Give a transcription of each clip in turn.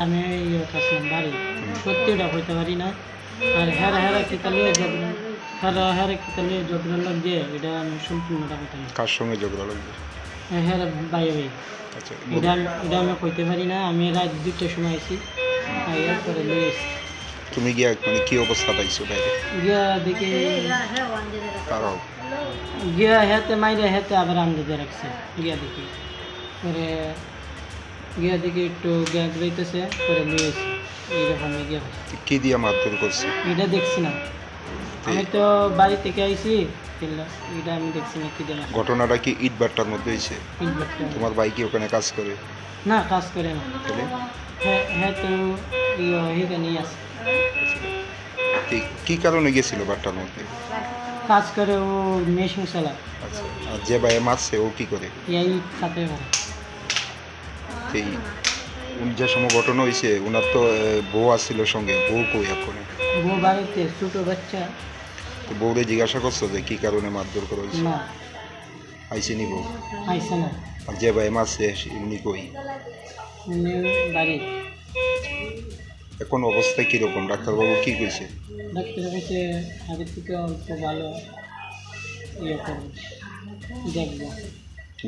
আমি কাছিলাম বাড়ি সত্যিটা হইতে পারি না আর হেরা হেরা কিতালিয়ে হেরা কিতালিয়ে যত্ন লাগছে এটা আমি সম্পূর্ণটা হইতে পারি। কার সঙ্গে ঝগড়া লাগবে? হেরা বাইরে ভাই আচ্ছা, এটা আমি কইতে পারি না। আমি রাত 2টার সময় আইছি, এরপরে নিয়ে এসছি। তুমি গিয়া মানে কি অবস্থা পাইছো বাইরে? গিয়া দেখি তারাও গিয়া হেতে মাইরে হেতে আবার আন্দাজে রাখছে। গিয়া দেখি পরে গিয়া দেখি একটু গ্যাস রইতেছে, পরে নিয়ে এসছি। এইরকম গিয়া কি দিয়া মারধর করছে? এটা দেখছি না, আমি তো বাড়ি থেকে আইছি, এটা আমি দেখছি না কি দেনা। ঘটনাটা কি ইট ভাটার মধ্যে হয়েছে? ইনভার্টার তোমার ভাই কি ওখানে কাজ করে? না, কাজ করে না। তাহলে হ্যাঁ হ্যাঁ, তো এখানে আছে, কি কারণে গেছিল ভাটার মধ্যে? কাজ করে, ও মেশিন চালা। আচ্ছা, আর যে ভাই মারছে ও কি করে? এই খাতে পারে। এই যে সময় ঘটনা হয়েছে ওনার তো বউ আসছিল সঙ্গে, বউ কই এখন? বউ বাড়িতে, ছোট বাচ্চা। তো বউরে জিজ্ঞাসা করছো যে কি কারণে মারধর করা হয়েছে? না, আইসেনি বউ? আইসে না, আর যে ভাই মারছে এমনি কই? উনি বাড়ি। এখন অবস্থা কীরকম? ডাক্তারবাবু কি কইছে? ডাক্তার কাছে আগের থেকে অল্প ভালো ইয়ে করবো, দেখবো।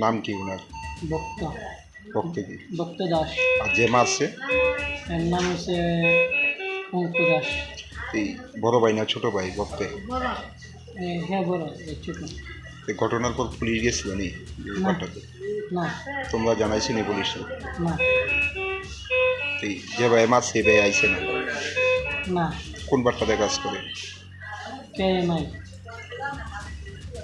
নাম কি ওনার? ভক্ত, ভক্ত কি? ভক্ত দাস। আর যে মারছে? এর নাম হচ্ছে অঙ্কু দাস। এই বড় ভাই না ছোট ভাই ভক্তে? হ্যাঁ, বড়, ছোট। এই ঘটনার পর পুলিশ গেছিল নি ব্যাপারটাতে? না তোমরা জানাইছি নি পুলিশে? না এই যে ভাই মারছে এই ভাই আইছে না? না, কোন বাট্টাতে কাজ করে? কে নাই।